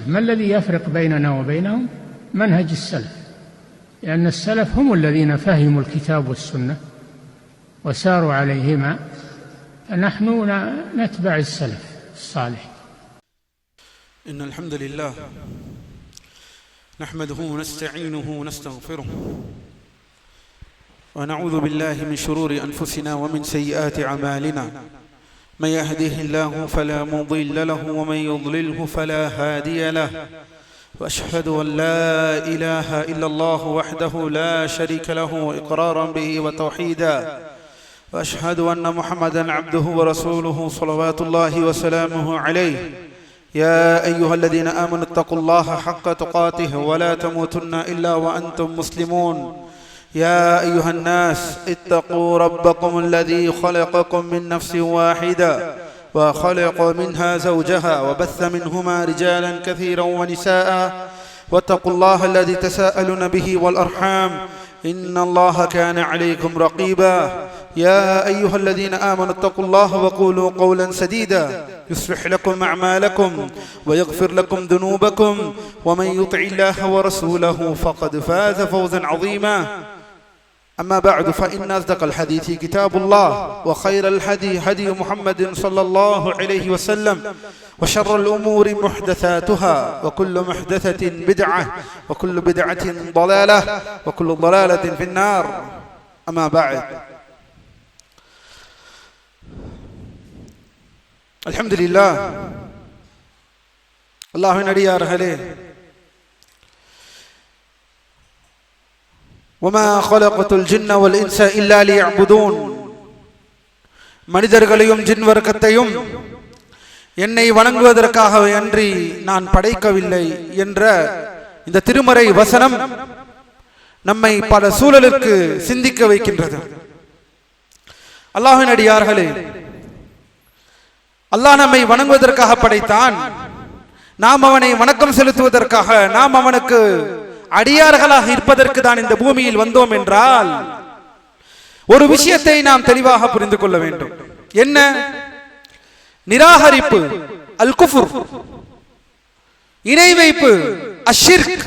ما الذي يفرق بيننا وبينهم؟ منهج السلف، لأن السلف هم الذين فهموا الكتاب والسنة وساروا عليهما، فنحن نتبع السلف الصالح. إن الحمد لله نحمده ونستعينه ونستغفره ونعوذ بالله من شرور أنفسنا ومن سيئات أعمالنا، من يهده الله فلا مضل له ومن يضلله فلا هادي له، وأشهد أن لا إله إلا الله وحده لا شريك له وإقرارا به وتوحيدا، وأشهد أن محمدا عبده ورسوله صلوات الله وسلامه عليه. يا أيها الذين آمنوا اتقوا الله حق تقاته ولا تموتن إلا وأنتم مسلمون. يا أيها الناس اتقوا ربكم الذي خلقكم من نفس واحدة وخلق منها زوجها وبث منهما رجالا كثيرا ونساء، واتقوا الله الذي تساءلون به والأرحام إن الله كان عليكم رقيبا. يا أيها الذين آمنوا اتقوا الله وقولوا قولا سديدا يصلح لكم أعمالكم ويغفر لكم ذنوبكم، ومن يطع الله ورسوله فقد فاز فوزا عظيما. أما بعد، فإن أصدق الحديث كتاب الله، وخير الهدي هدي محمد صلى الله عليه وسلم، وشر الأمور محدثاتها، وكل محدثة بدعة، وكل بدعة ضلالة، وكل ضلالة في النار. أما بعد، الحمد لله. அல்லாஹ்வின் அடியார்களே, وما خلقت الجن والإنس إلا ليعبدون, மனிதர்களையும் ஜின் வர்க்கத்தையும் என்னை வணங்குவதற்காகவே அன்றி நான் படைக்கவில்லை என்ற இந்த திருமறை வசனம் நம்மை பல சூழலுக்கு சிந்திக்க வைக்கின்றது. அல்லாஹ்வின் அடியார்களே, அல்லாஹ் நம்மை வணங்குவதற்காக படைத்தான். நாம் அவனை வணக்கம் செலுத்துவதற்காக, நாம் அவனுக்கு அடியார்களாக இருப்பதற்கு தான் இந்த பூமியில் வந்தோம் என்றால், ஒரு விஷயத்தை நாம் தெளிவாக புரிந்து கொள்ள வேண்டும். என்ன? நிராகரிப்பு, அல் குஃபுர், இணை வைப்பு, அஷ்ஷிர்க்,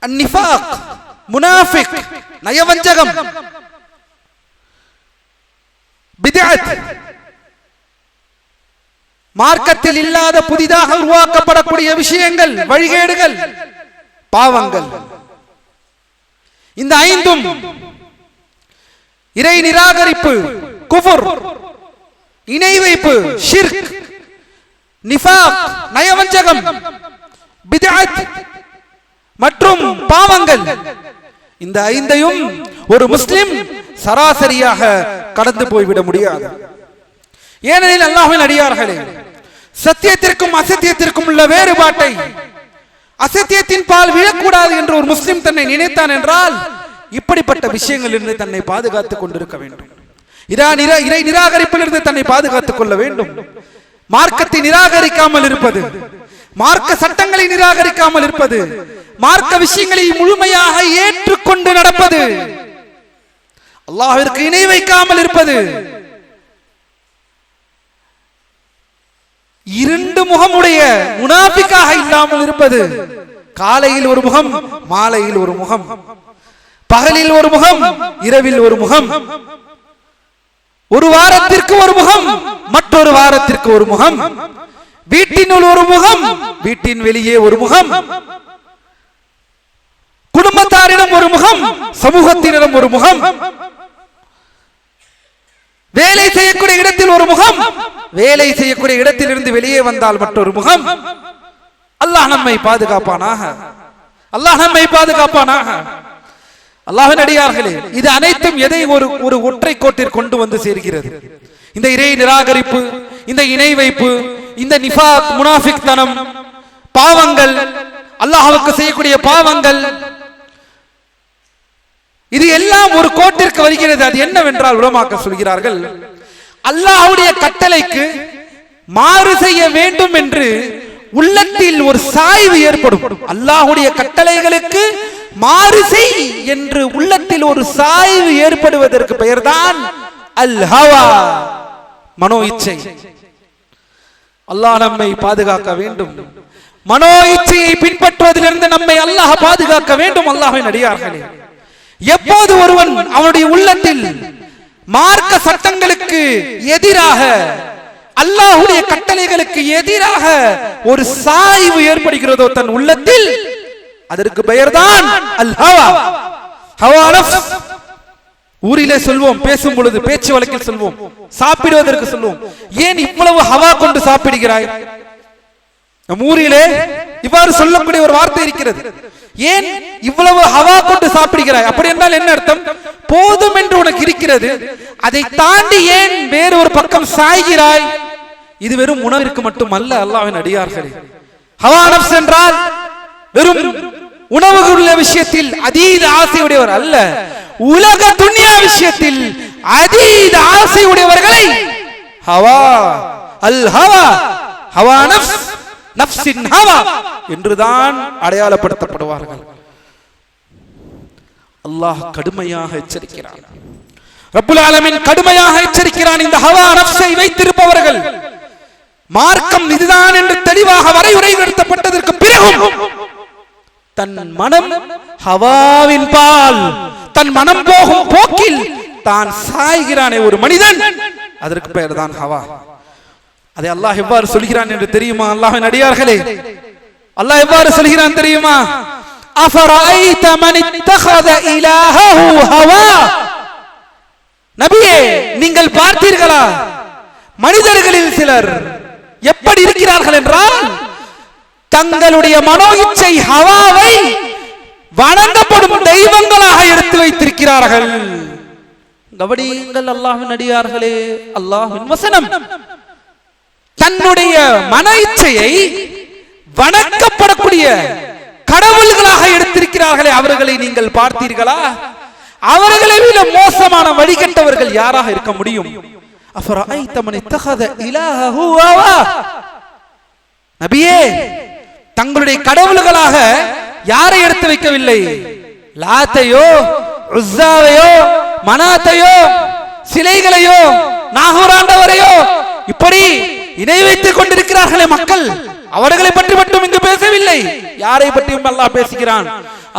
அந்நிஃபாக், முனாஃபிக், நயவஞ்சகம், பித்அத், மார்க்கத்தில் இல்லாத புதிதாக உருவாக்கப்படக்கூடிய விஷயங்கள், வழிகேடுகள், பாவங்கள், இந்த ஐந்தும் இறை நிராகரிப்பு, குஃபுர், இணை வைப்பு, ஷிர்க், நிஃபாக், நயவஞ்சகம், பித்அத் மற்றும் பாவங்கள், இந்த ஐந்தையும் ஒரு முஸ்லிம் சராசரியாக கடந்து போய்விட முடியாது. ஏனெனில் அல்லாஹ்வின் அடியார்களே, சத்தியத்திற்கும் அசத்தியத்திற்கும் உள்ள வேறுபாட்டை, அசத்தியத்தின் பால் விழக்கூடாது என்று ஒரு முஸ்லிம் தன்னை நினைத்தான் என்றால், இப்படிப்பட்ட விஷயங்களிலிருந்து தன்னை பாதுகாத்துக் கொண்டிருக்க வேண்டும். இறை நிராகரிப்பிலிருந்து தன்னை பாதுகாத்துக் கொள்ள வேண்டும். மார்க்கத்தை நிராகரிக்காமல் இருப்பது, மார்க்க சட்டங்களை நிராகரிக்காமல் இருப்பது, மார்க்க விஷயங்களை முழுமையாக ஏற்றுக்கொண்டு நடப்பது, அல்லாஹ்விற்கு இணை வைக்காமல் இருப்பது, இரண்டு முகமுடைய முனாஃபிக்காக இல்லாமல் இருப்பது, காலையில் ஒரு முகம், மாலையில் ஒரு முகம், பகலில் ஒரு முகம், இரவில் ஒரு முகம், ஒரு வாரத்திற்கு ஒரு முகம், மற்றொரு வாரத்திற்கு ஒரு முகம், வீட்டினுள் ஒரு முகம், வீட்டின் வெளியே ஒரு முகம், குடும்பத்தாரிடம் ஒரு முகம், சமூகத்தினரிடம் ஒரு முகம், வேலை செய்யக்கூடிய இடத்தில் ஒரு முகம், வேலை செய்யக்கூடிய இடத்தில் இருந்து வெளியே வந்தால் மற்றொரு முகம். அல்லாஹ் நம்மை பாதுகாப்பானாக, அல்லாஹ் நம்மை பாதுகாப்பானாக. அல்லாஹ்வின் அடியார்களே, இது அனைத்தும் எதை ஒரு ஒற்றை கோட்டில் கொண்டு வந்து சேர்க்கிறது? இந்த இறை நிராகரிப்பு, இந்த இணை வைப்பு, இந்த நிஃபாக், முனாஃபிக் தனம், பாவங்கள், அல்லாஹ்வுக்கு செய்யக்கூடிய பாவங்கள், இது எல்லாம் ஒரு கோட்டிற்கு வருகிறது. அது என்னவென்றால், உலமாக்கள் சொல்கிறார்கள், அல்லாஹ்வுடைய கட்டளைக்கு மாறு செய்ய வேண்டும் என்று உள்ளத்தில் ஒரு சாய்வு ஏற்படும். அல்லாஹ்வுடைய கட்டளைகளுக்கு மாறு செய் என்று உள்ளத்தில் ஒரு சாய்வு ஏற்படுவதற்கு பெயர்தான் அல் ஹவா, மனோ இச்சை. அல்லாஹ் நம்மை பாதுகாக்க வேண்டும். மனோ இச்சையை பின்பற்றுவதிலிருந்து நம்மை அல்லாஹ் பாதுகாக்க வேண்டும். அல்லாஹ்வின் அடியார்களே, எப்போது ஒருவன் அவனுடைய உள்ளத்தில் மார்க்க சட்டங்களுக்கு எதிராக, அல்லாஹ்வுடைய கட்டளைகளுக்கு எதிராக ஒரு சாய்வு ஏற்படுகிறதோ தன் உள்ளத்தில், அதற்கு பெயர்தான் அல் ஹவா. ஹவா நஃப்ஸ். ஊரிலே சொல்வோம், பேசும் பொழுது பேச்சு வழக்கில் சொல்வோம், சாப்பிடுவதற்கு சொல்வோம், ஏன் இவ்வளவு ஹவா கொண்டு சாப்பிடுகிறாய்? நம் ஊரிலே இவ்வாறு சொல்லக்கூடிய ஒரு வார்த்தை இருக்கிறது, ஏன் இவ்வளவு ஹவா கொண்டு சாப்பிடுகிறாய்? அப்படி என்றால் என்ன அர்த்தம்? போதும் என்று உனக்கு இருக்கிறது, அதை தாண்டி ஏன் வேறு ஒரு பக்கம் சாய்கிறாய்? இது வெறும் உணவிற்கு மட்டுமல்ல அல்லாஹ்வின் அடியார்களே. ஹவா நஃப்ஸ் என்றால் வெறும் உணவுகளுள்ள விஷயத்தில் அதீத ஆசையுடையவர் அல்ல, உலக துன்யா விஷயத்தில் அதீத ஆசையுடையவர்களை ஹவா, அல் ஹவா, ஹவா நஃப்ஸ், நஃப்ஸின் ஹவா என்றுதான் அடையாளப்படுத்தப்படுவார்கள். அல்லாஹ் கடுமையாக எச்சரிக்கிறான், ரப்புல் ஆலமீன் கடுமையாக எச்சரிக்கிறான். இந்த ஹவா நஃப்ஸை வைத்திருப்பவர்கள், மார்க்கம் இதுதான் என்று தெளிவாக வரையறுக்கப்பட்டதற்கு பிறகும் தன் மனம் ஹவாவின் பால், தன் மனம் போகும் போக்கில் தான் சாய்கிறானே ஒரு மனிதன், அதற்கு பெயர் தான் ஹவா. அதை அல்லாஹ் எவ்வாறு சொல்கிறான் என்று தெரியுமா? அல்லாஹ்வின் அடியார்களே, அல்லாஹ் எவ்வாறு சொல்கிறான் தெரியுமா? அஃபரஐத மன் இத்தகத இலாஹஹு ஹவா. நபியே, நீங்கள் பார்த்தீர்களா மனிதர்களில் சிலர் எப்படி இருக்கிறார்கள் என்றால், தங்களுடைய மனோ இச்சை ஹவாவை வணங்கப்படும் தெய்வங்களாக எடுத்து வைத்திருக்கிறார்கள். கவனியுங்கள் அல்லாஹ்வின் அடியார்களே, அல்லாஹ்வின் வசனம். தன்னுடைய மன இச்சையை வணங்கப்படக்கூடிய கடவுள்களாக எடுத்திருக்கிறார்களே, அவர்களை நீங்கள் பார்த்தீர்களா? அவர்களை விட மோசமான வழிகட்டவர்கள் யாராக இருக்க முடியும்? அஃபரஐத மன் இத்தகத இலாஹஹு ஹவா. நபியே, தங்களுடைய கடவுள்களாக யாரை எடுத்து வைக்கவில்லை? லாத்தையோ, உஸ்ஸாவையோ, மனாத்தையோ, சிலைகளையோ, நாகூராண்டவரையோ இப்படி இணை வைத்துக் கொண்டிருக்கிறார்களே மக்கள், அவர்களை பற்றி மட்டும் இங்கு பேசவில்லை. யாரை பற்றியும் அல்லாஹ் பேசுகிறான்.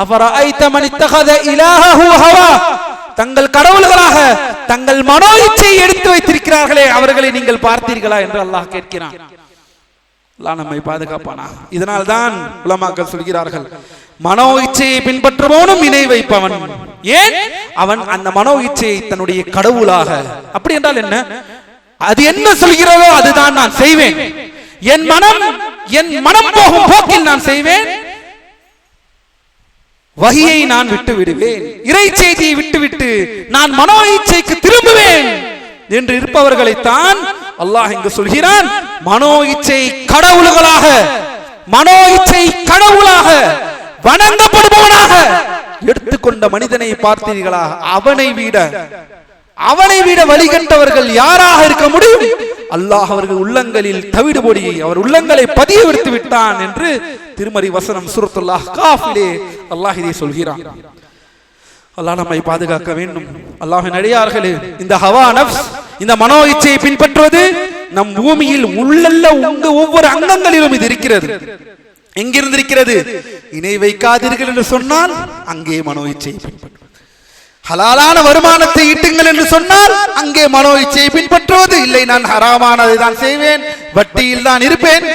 அஃபரஐத மன் இத்தகத இலாஹஹு ஹவா. தங்கள் கடவுள்களாக தங்கள் மனோ இச்சையை எடுத்து வைத்திருக்கிறார்களே, அவர்களை நீங்கள் பார்த்தீர்களா என்று அல்லாஹ் கேட்கிறான். அல்லாஹ் நம்மை பாதுகாப்பானா. இதனால் தான் உலமாக்கள் சொல்கிறார்கள், மனோ இச்சையை பின்பற்றுபவனும் இணை வைப்பவன். ஏன்? அவன் அந்த மனோ இச்சையை தன்னுடைய கடவுளாக. அப்படி என்றால் என்ன? அது என்ன சொல்கிறதோ அதுதான் நான் செய்வேன், என் மனம் போகும் போக்கில் நான் செய்வேன், வஹியை நான் விட்டு விடுவேன், இறை செய்தியை விட்டுவிட்டு நான் மனோ இச்சைக்கு திரும்புவேன் என்று இருப்பவர்களைத்தான் அல்லாஹ் இங்கு சொல்கிறான். மனோ இச்சை கடவுள்களாக, மனோ இச்சை கடவுளாக வணங்கப்படுபவனாக எடுத்துக்கொண்ட மனிதனை பார்த்தீர்களா? அவனை விட வழிகட்டவர்கள் யாராக இருக்க முடியும்? அல்லாஹ் அவர்கள் உள்ளங்களில் தவிடுபொடி, அவர் உள்ளங்களை பதிய விடுத்து விட்டான் என்று திருமறை வசனம் சூரத்துல் அஹ்காஃபிலே அல்லாஹ் இதை சொல்கிறான். அல்லாஹ் நம்மை பாதுகாக்க வேண்டும். அல்லாஹ்வின் அடியார்களே, இந்த ஹவா நஃப்ஸ், இந்த மனோ இச்சையை பின்பற்றுவது நம் பூமியில் உள்ளல்ல ஒவ்வொரு அங்கங்களிலும் இது இருக்கிறது. எங்கிருந்து இருக்கிறது? இணை வைக்காதீர்கள் என்று சொன்னால் அங்கே மனோ இச்சையை பின்பற்றுவது, ஹலாலான வருமானத்தை ஈட்டுங்கள் என்று சொன்னால் அங்கே மனோ இச்சையை பின்பற்றுவது, இல்லை நான் ஹராமானதை தான் செய்வேன், வட்டியில் தான் இருப்பேன்,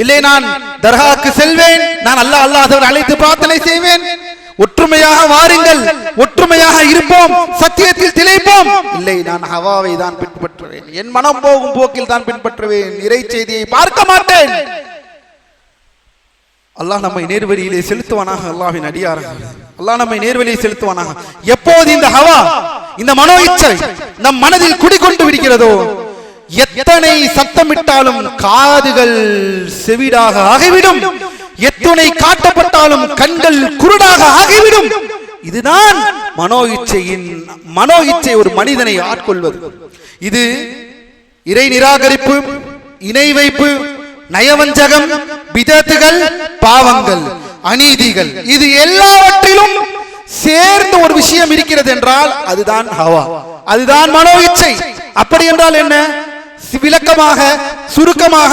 இல்லை நான் தர்காவுக்கு செல்வேன், நான் அல்லாஹ்வை அழைத்து பிரார்த்தனை செய்வேன், ஒற்றுமையாக வாருங்கள், ஒற்றுமையாக இருப்போம், சத்தியத்தில் திளைப்போம், இல்லை நான் ஹவாவை தான் பின்பற்றுவேன், என் மனம் போகும் போக்கில் தான் பின்பற்றுவேன், இறை செய்தியை பார்க்க மாட்டேன். அல்லாஹ் நம்மை நேர்வழியிலே செலுத்துவானாக. அல்லாஹ்வின் அடியார்கள், அல்லாஹ் நம்மை நேர்வழியை செலுத்துவானாக. எப்போது இந்த ஹவா, இந்த மனோ இச்சை நம் மனதில் குடிகொண்டு விடுகிறதோ, எத்தனை சத்தமிட்டாலும் காதுகள் செவிடாக ஆகிவிடும், எத்துணை காட்டப்பட்டாலும் கண்கள் குருடாக ஆகிவிடும். இதுதான் மனோ இச்சை ஒரு மனிதனை ஆட்கொள்வது. இது இறை நிராகரிப்பு, இணை வைப்பு, நயவஞ்சகம், பிதத்துகள், பாவங்கள், அநீதிகள், இது எல்லாவற்றிலும் சேர்ந்த ஒரு விஷயம் இருக்கிறது என்றால் அதுதான் ஹவா, அதுதான் மனோ இச்சை. அப்படி என்றால் என்ன? விளக்கமாக, சுருக்கமாக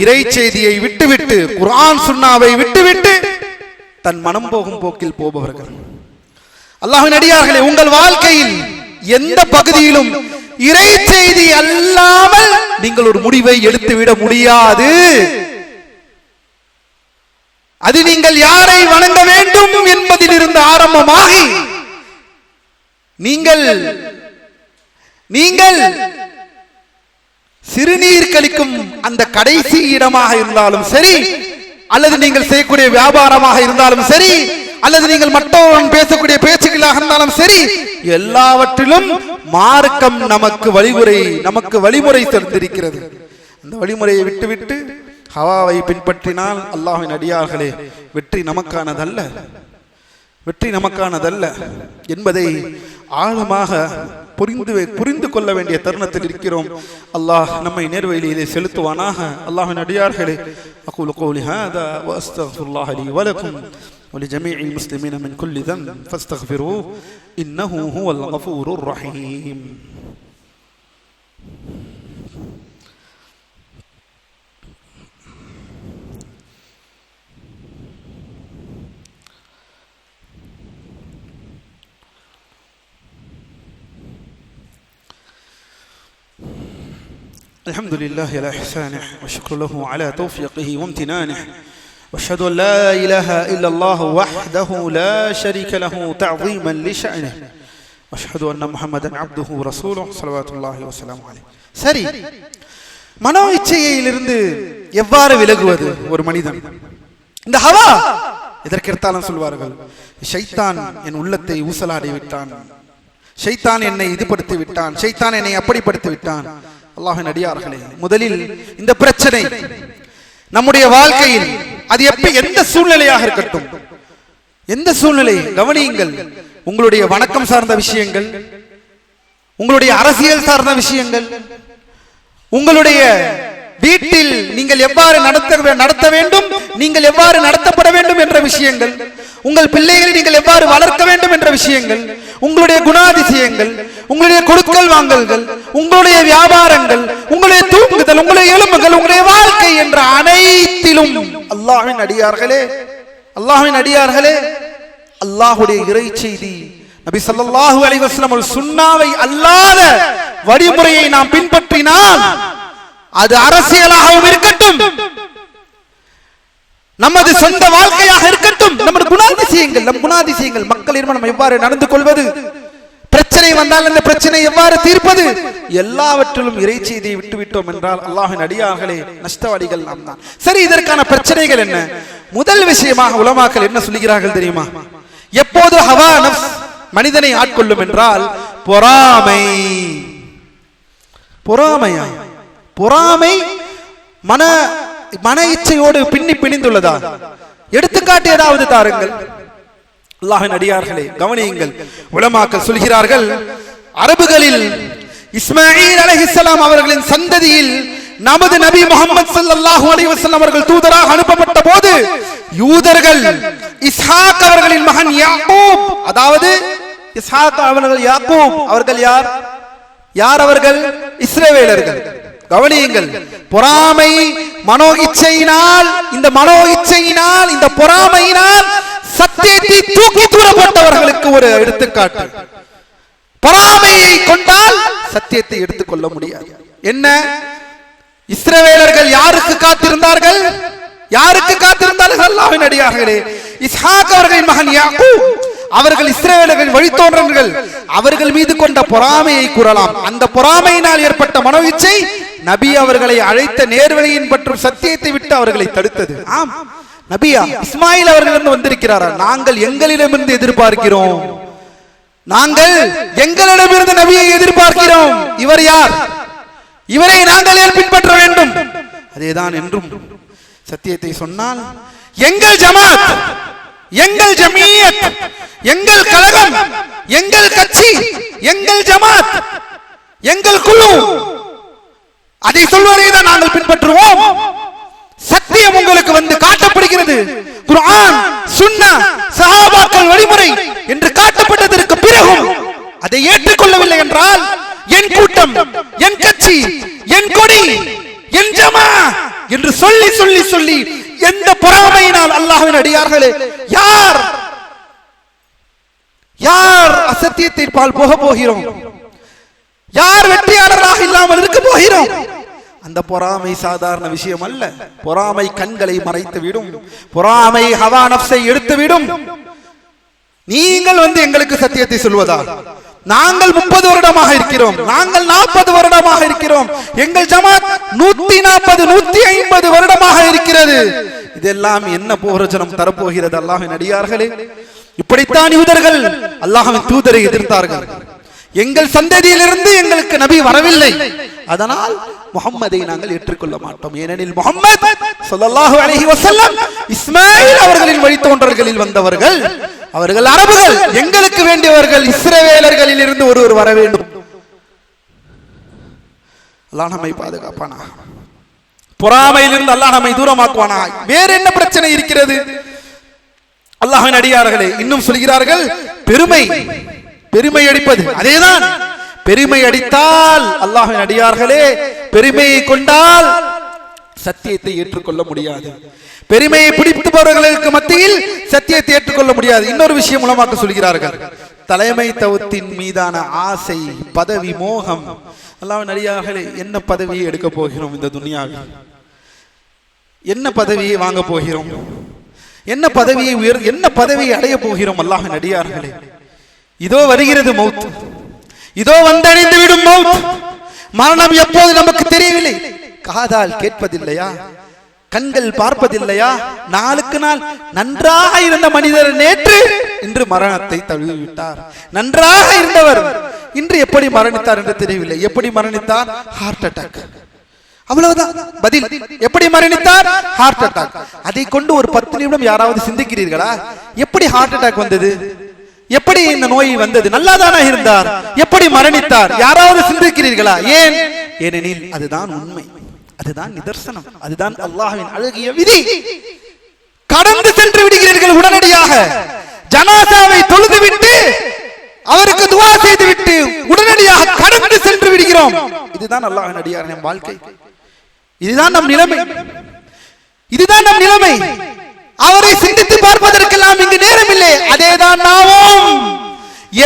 இறை செய்தியை விட்டுவிட்டு குர்ஆன் சுன்னாவை விட்டுவிட்டு தன் மனம் போகும் போக்கில் போபவர்கள். அல்லாஹ்வின் அடியார்களே, உங்கள் வாழ்க்கையில் எந்த பகுதியிலும் இறை செய்தி அல்லாமல் நீங்கள் ஒரு முடிவை எடுத்துவிட முடியாது. அது நீங்கள் யாரை வணங்க வேண்டும் என்பதில் இருந்து ஆரம்பமாகி நீங்கள் சிறுநீர் கழிக்கும் அந்த கடைசி இடமாக இருந்தாலும் சரி, அல்லது நீங்கள் செய்யக்கூடிய வியாபாரமாக இருந்தாலும் சரி, அல்லது நீங்கள் மற்றவர்கள் பேசக்கூடிய பேச்சுக்களாக இருந்தாலும் சரி, எல்லாவற்றிலும் மார்க்கம் நமக்கு வழிமுறை தந்திருக்கிறது. அந்த வழிமுறையை விட்டுவிட்டு ஹவாவை பின்பற்றினால் அல்லாஹ்வின் அடியார்களே, வெற்றி நமக்கானதல்ல என்பதை ஆழமாக புரிந்து கொள்ள வேண்டிய தருணத்தில் இருக்கிறோம். அல்லாஹ் நம்மை நேர்வழியிலே செலுத்துவானாக. அல்லாஹ்வின் அடியார்களே, அகூலு கௌலி ஹாதா வ அஸ்தக்ஃபிருல்லாஹ லீ வ லக்கும் வ லிஜமீஇல் முஸ்லிமீன மின் குல்லி தன்ப் ஃபஸ்தக்ஃபிரூஹு இன்னஹு ஹுவல் கஃபூருர் ரஹீம். الحمد لله على إحسانه والشكر له على توفيقه وامتنانه وأشهد أن لا إله إلا الله وحده لا شريك له تعظيما لشأنه وأشهد أن محمدا عبده ورسوله صلوات الله وسلامه عليه. சரி, மனோ இச்சையிலிருந்து எவ்வாறு விலகுவது ஒரு மனிதன்? இந்த ஹவா எதற்கெடுத்தாலும் சொல்வார்கள், ஷைத்தான் என் உள்ளத்தை ஊசலாடி விட்டான், ஷைத்தான் என்னை இதுபடுத்தி விட்டான், ஷைத்தான் என்னை அப்படிப்படுத்தி விட்டான். அல்லாஹ்வின் அடியார்களே, முதலில் இந்த பிரச்சனை நம்முடைய வாழ்க்கையில் அது எந்த சூழ்நிலையாக இருக்கட்டும், எந்த சூழ்நிலை கவனியுங்கள். உங்களுடைய வணக்கம் சார்ந்த விஷயங்கள், உங்களுடைய அரசியல் சார்ந்த விஷயங்கள், உங்களுடைய வீட்டில் நீங்கள் எவ்வாறு நடத்த வேண்டும், நீங்கள் எவ்வாறு நடத்தப்பட வேண்டும் என்ற விஷயங்கள், உங்கள் பிள்ளைகளை நீங்கள் எவ்வாறு வளர்க்க வேண்டும் என்ற விஷயங்கள், உங்களுடைய குணாதிசயங்கள், உங்களுடைய கொடுக்கல் வாங்கல்கள், உங்களுடைய வியாபாரங்கள், உங்களுடைய தூங்குதல், உங்களுடைய எலும்புகள், உங்களுடைய வாழ்க்கை என்ற அனைத்திலும் அல்லாஹ்வின் அடியார்களே அல்லாஹ்வுடைய இறை செய்தி நபி ஸல்லல்லாஹு அலைஹி வஸல்லம் சுன்னாவை அல்லாத வழிமுறையை நாம் பின்பற்றினால், அது அரசியலாகவும் இருக்கட்டும், நமது சொந்த வாழ்க்கையாக இருக்கட்டும், நமது குணாதிசயங்கள் மக்களிடம் நம்ம எவ்வாறு நடந்து கொள்வது, பிரச்சனை வந்தால் அந்த பிரச்சனை எவ்வாறு தீர்ப்பது, எல்லாவற்றிலும் இறை செய்தியை விட்டுவிட்டோம் என்றால் அல்லாஹ்வின் அடியார்களே, நஷ்டவாளிகள் நாம் தான். சரி, இதற்கான பிரச்சனைகள் என்ன? முதல் விஷயமாக உலமாக்கள் என்ன சொல்கிறார்கள் தெரியுமா? எப்போது ஹவா நஃப்ஸ் மனிதனை ஆட்கொள்ளும் என்றால் பொறாமை மன இச்சையோடு பிணிந்துள்ளதா? எடுத்துக்காட்டு ஏதாவது தாருங்கள். அல்லாஹ்வின் அடியார்களே, கவனியுங்கள். உலமாக்கள் சொல்கிறார்கள், அரபுகளில் இஸ்மாயில் அலைஹிஸ்ஸலாம் அவர்களின் சந்ததியில் நமது நபி முஹம்மது ஸல்லல்லாஹு அலைஹி வஸல்லம் அவர்கள் தூதராக அனுப்பப்பட்ட போது யூதர்கள் இஸ்ஹாக் அவர்களின் மகன் யாக்கூப், அதாவது இஸ்ஹாக் அவர்கள் யாக்கூப் அவர்கள் யார் அவர்கள்? இஸ்ரவேலர்கள். கவனியுங்கள், பொறாமை மனோ இச்சையினால், இந்த பொறாமையினால் சத்தியத்தை தூக்கி தூரப்பட்டவர்களுக்கு ஒரு எடுத்துக்காட்டு. பொறாமையை கொண்டால் சத்தியத்தை எடுத்துக்கொள்ள முடியாது. என்ன? இஸ்ரவேலர்கள் யாருக்கு காத்திருந்தார்கள்? அல்லாஹ்வின் அடியார்களே, இஸ்ஹாக் அவர்களின் மகன் யாக்கூப் அவர்கள் இஸ்ரவேலர்களின் வழித்தோன்றல்கள், அவர்கள் மீது கொண்ட பொறாமையை கூறலாம். அந்த பொறாமையினால் ஏற்பட்ட மனோ இச்சை நபி அவர்களை அழைத்த நேர்வழியின் மற்றும் சத்தியத்தை விட்டு அவர்களை தடுத்தது. ஆம், நபியா இஸ்மாயில் அவர்களிடம் வந்திருக்கிறாரா? நாங்கள் எங்களிடமிருந்து எதிர்பார்க்கிறோம், நபியை எதிர்பார்க்கிறோம். இவர் யார்? இவரை நாங்கள் ஏன் பின்பற்ற வேண்டும்? அதேதான் என்றும் சத்தியத்தை சொன்னால் எங்கள் ஜமாத், எங்கள் ஜமீயத், எங்கள் கழகம், எங்கள் கட்சி, எங்கள் ஜமாத், எங்கள் குழு, அதை சொல்வதை தான் நாங்கள் பின்பற்றுவோம். சத்தியம் உங்களுக்கு வந்து காட்டப்படுகிறது. குர்ஆன், சுன்னா, சஹாபாக்கள் வழிமுறை என்று காட்டப்பட்டதற்கு பிறகும் அதை ஏற்றுக்கொள்ளவில்லை என்றால் என் கூட்டம், என் கட்சி, என் கொடி, என் ஜமா என்று சொல்லி சொல்லி சொல்லி எந்த பொறாமையினால் அல்லாஹ்வின் அடியார்களே யார் யார் அசத்தியத்தின் பால் போக போகிறோம், யார் வெற்றியாளராக இல்லாமல் இருக்க போகிறோம். அந்த பொறாமை சாதாரண விஷயம் அல்ல. பொறாமை கண்களை மறைத்து விடும், பொறாமை ஹவா நஃப்ஸை எடுத்து விடும். நீங்கள் எங்களுக்கு சத்தியத்தை சொல்வதா? நாங்கள் 30 வருடமாக இருக்கிறோம், நாங்கள் 40 வருடமாக இருக்கிறோம், எங்கள் ஜமாத் 140 150 வருடமாக இருக்கிறது. இதெல்லாம் என்ன பிரயோஜனம் தரப்போகிறது? அல்லாஹ்வின் அடியார்களே, இப்படித்தான் யூதர்கள் அல்லாஹ்வின் தூதரை எதிர்த்தார்கள். எங்கள் சந்ததியிலிருந்து எங்களுக்கு நபி வரவில்லை, அதனால் முஹம்மதை நாங்கள் ஏற்றுக்கொள்ள மாட்டோம். ஏனெனில் முஹம்மது ஸல்லல்லாஹு அலைஹி வஸல்லம் இஸ்மாயில் அவர்களின் வழித்தோன்றல்களில் வந்தவர்கள், அவர்கள் அரபுகள், எங்களுக்கு வேண்டியவர்கள் இஸ்ரவேலர்களில் இருந்து ஒருவர் வர வேண்டும். அல்லாஹ் நம்மை பாதுகாப்பானா, பொறாமையிலிருந்து அல்லாஹ் நம்மை தூரமாக்குவானா. வேற என்ன பிரச்சனை இருக்கிறது? அல்லாஹ்வின் அடியார்களே, இன்னும் சொல்கிறார்கள் பெருமை, பெருமை அடிப்பது. அதேதான், பெருமை அடித்தால் அல்லாஹ்வின் அடியார்களே, பெருமையை கொண்டால் சத்தியத்தை ஏற்றுக்கொள்ள முடியாது. பெருமையை பிடிப்பவர்களுக்கு மத்தியில் சத்தியத்தை ஏற்றுக்கொள்ள முடியாது. இன்னொரு விஷயம் மூலமாக சொல்கிறார்கள், தலைமைத்துவத்தின் மீதான ஆசை, பதவி மோகம். அல்லாஹ்வின் அடியார்களே, என்ன பதவியை எடுக்க போகிறோம் இந்த துனியாவில்? என்ன பதவியை வாங்க போகிறோம்? என்ன பதவியை என்ன பதவியை அடைய போகிறோம்? அல்லாஹ்வின் அடியார்களே, இதோ வருகிறது மௌத், இதோ வந்தடைந்து விடும் மௌத். மரணம் எப்போது நமக்கு தெரியவில்லை. காதால் கேட்பதில்லையா? கண்கள் பார்ப்பதில்லையா? நாளுக்கு நாள் நன்றாக இருந்த மனிதர் நேற்று இன்று மரணத்தை தழுவிவிட்டார். நன்றாக இருந்தவர் இன்று எப்படி மரணித்தார் என்று தெரியவில்லை. எப்படி மரணித்தார்? Heart attack. அவ்வளவுதான் பதில். எப்படி மரணித்தார்? Heart attack. அதை கொண்டு ஒரு 10 நிமிடம் யாராவது சிந்திக்கிறீர்களா? எப்படி ஹார்ட் அட்டாக் வந்தது? எப்படி இந்த நோய் வந்தது? நல்லாதானா இருந்தார், எப்படி மரணித்தார்? யாராவது சிந்திக்கிறீர்களா? ஏன்? ஏனெனில் அதுதான் உண்மை, அதுதான் நிதர்சனம், அதுதான் அல்லாஹ்வின் அழகிய விதி. கடந்து சென்று விடுகிறீர்கள் உடனடியாக. ஜனாசாவை தொழுதுவிட்டு அவருக்கு துஆ செய்துவிட்டு உடனடியாக கடந்து சென்று விடுகிறோம். இதுதான் அல்லாஹ்வின் அடியாரின் வாழ்க்கை, இதுதான் நம் நிலைமை, இதுதான் நம் நிலைமை. அவரை சிந்தித்து பார்ப்பதற்கெல்லாம் இங்கு நேரம் இல்லை. அதேதான் நாமும்.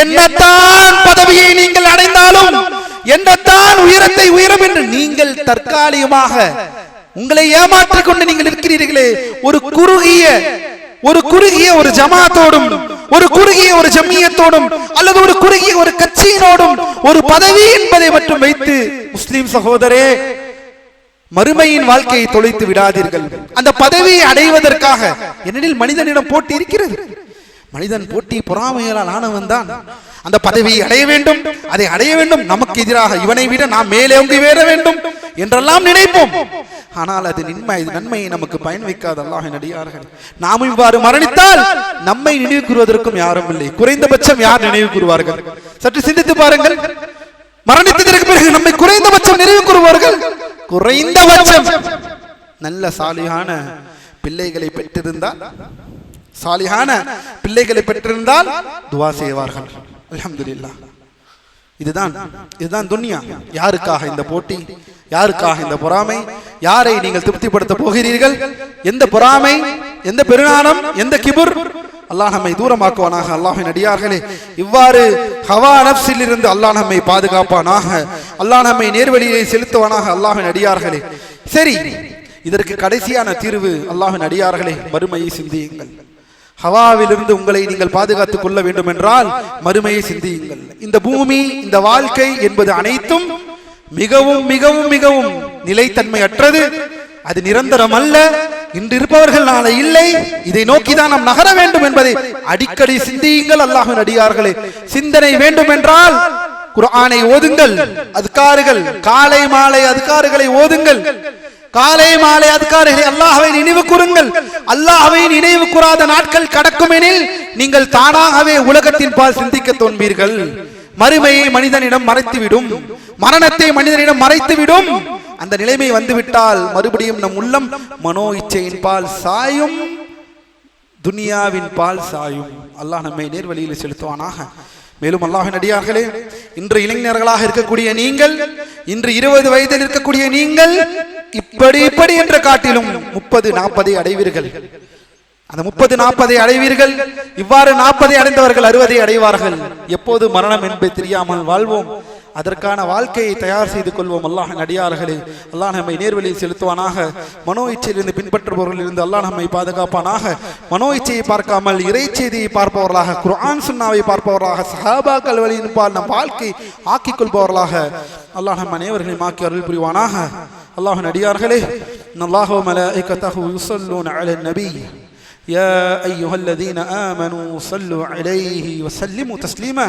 என்னத்தான் பதவியை நீங்கள் அடைந்தாலும், என்னத்தான் உயரத்தை உயரும் என்று நீங்கள் தற்காலிகமாக உங்களை ஏமாற்றிக் கொண்டு நீங்கள் இருக்கிறீர்களே, ஒரு குறுகிய ஒரு ஜமாத்தோடும், ஒரு குறுகிய ஒரு ஜமியத்தோடும், அல்லது ஒரு குறுகிய ஒரு கட்சியினோடும் ஒரு பதவி என்பதை மட்டும் வைத்து முஸ்லிம் சகோதரே, மறுமையின் வாழ்க்கையை தொலைத்து விடாதீர்கள். அந்த பதவியை அடைவதற்காக, ஏனெனில் மனிதனிடம் போட்டி இருக்கிறது. மனிதன் போட்டி பொறாமையால் ஆனவன் தான். அந்த பதவியை அடைய வேண்டும், அதை அடைய வேண்டும், நமக்கு எதிராக இவனை விட நாம் மேலே ஓங்கி வேற வேண்டும் என்றெல்லாம் நினைப்போம். ஆனால் அது நன்மையை நமக்கு பயன் வைக்காத அல்லாஹ்வின் அடியார்கள். நாம் இவ்வாறு மரணித்தால் நம்மை நினைவு கூறுவதற்கும் யாரும் இல்லை. குறைந்தபட்சம் யார் நினைவு கூறுவார்கள்? சற்று சிந்தித்து பாருங்கள். மரணித்ததற்கு பிறகு நம்மை குறைந்தபட்சம் நினைவு கூறுவார்கள். குறைந்தபட்சம் நல்ல சாலிஹான பிள்ளைகளை பெற்றிருந்தால், சாலிஹான பிள்ளைகளை பெற்றிருந்தால் துஆ செய்வார்கள். அல்ஹம்துலில்லாஹ். இதுதான் துன்யா. யாருக்காக இந்த போட்டி? யாருக்காக இந்த பொறாமை? யாரை நீங்கள் திருப்திப்படுத்த போகிறீர்கள்? எந்த பொறாமை, எந்த பெருநாணம், எந்த கிபுர்? அல்லாஹ் நம்மை தூரமாக்குவானாக. அல்லாஹ்வின் அடியார்களே, இவ்வாறு ஹவா நஃப்ஸில் இருந்து அல்லாஹ் நம்மை பாதுகாப்பானாக. அல்லாஹ் நம்மை நேர்வழியை செலுத்துவானாக. அல்லாஹ்வின் அடியார்களே, சரி, இதற்கு கடைசியான தீர்வு அல்லாஹ்வின் அடியார்களே, மறுமையை சிந்தியுங்கள். ஹவாவிலிருந்து உங்களை நீங்கள் பாதுகாத்துக் கொள்ள வேண்டும் என்றால் மறுமையை சிந்தியுங்கள். இந்த பூமி, இந்த வாழ்க்கை என்பது அனைத்தும் மிகவும் மிகவும் மிகவும் நிலைத்தன்மை அற்றது. அது நிரந்தரம் அல்ல. இன்று இருப்பவர்கள் நாளை இல்லை. இதை நோக்கிதான் நாம் நகர வேண்டும் என்பதை அடிக்கடி சிந்தியுங்கள். அல்லாஹ்வின் அடியார்களே, சிந்தனை வேண்டும் என்றால் குர்ஆனை ஓதுங்கள். அதுகாறுகள், காலை மாலை அதுகாறுகளை ஓதுங்கள். காலை மாலை அதுகாறுகளை அல்லாஹ்வை நினைவு கூறுங்கள். அல்லாஹ்வை நினைவு கூறாத நாட்கள் கடக்கும் எனில் நீங்கள் தானாகவே உலகத்தின் பால் சிந்திக்க தோன்பீர்கள். மறுமையை மனிதனிடம் மறைத்துவிடும், மரணத்தை மனிதனிடம் மறைத்துவிடும். அந்த நிலைமை வந்துவிட்டால் மறுபடியும் நம் உள்ளம் மனோ இச்சையின் பால் சாயும், துனியாவின் பால் சாயும். அல்லாஹ் நம்மை நேர்வழியில் செலுத்துவானாக. மேலும் அல்லாஹ்வின் அடியார்களே, இன்று இளைஞர்களாக இருக்கக்கூடிய நீங்கள், இன்று 20 வயதில் இருக்கக்கூடிய நீங்கள் இப்படி இப்படி என்ற காட்டிலும் 30-40 அடைவீர்கள். அந்த 30-40 அடைவீர்கள். இவ்வாறு 40 அடைந்தவர்கள் 60 அடைவார்கள். எப்போது மரணம் என்பதை தெரியாமல் வாழ்வோம். அதற்கான வாழ்க்கையை தயார் செய்து கொள்வோம். அல்லாஹ்வின் அடியார்களே, அல்லாஹ் நம்மை நேர்வழியில் செலுத்துவானாக. மனோ இச்சையிலிருந்து பின்பற்றுபவர்களிலிருந்து அல்லாஹ் நம்மை பாதுகாப்பானாக. மனோ இச்சையை பார்க்காமல் இறை செய்தியை பார்ப்பவர்களாக, குர்ஆன் சுன்னாவை பார்ப்பவர்களாக, சஹாபாக்கள் வழியின் பால் நம் வாழ்க்கை ஆக்கிக் கொள்பவர்களாக அல்லாஹ் நம் அனைவர்களையும் ஆக்கி அருள் புரிவானாக. அல்லாஹ்வின் அடியார்களே, இன்னல்லாஹ வ மலாயிகத்தஹு யுஸல்லூன அலன் நபி யா அய்யுஹல்லதீன ஆமனூ ஸல்லூ அலைஹி வஸல்லிமு தஸ்லீமா.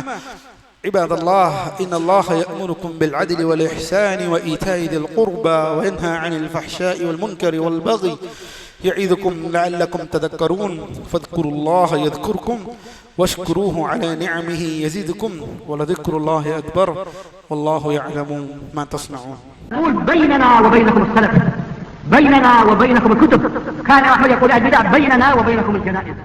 عباد الله إن الله يأمركم بالعدل والإحسان وإيتاء ذي القربى وينهى عن الفحشاء والمنكر والبغي يعظكم لعلكم تذكرون فاذكروا الله يذكركم واشكروه على نعمه يزدكم ولذكر الله أكبر والله يعلم ما تصنعون. نقول بيننا وبينكم السلف، بيننا وبينكم الكتب. كان أحمد يقول البدع بيننا وبينكم الجنائز.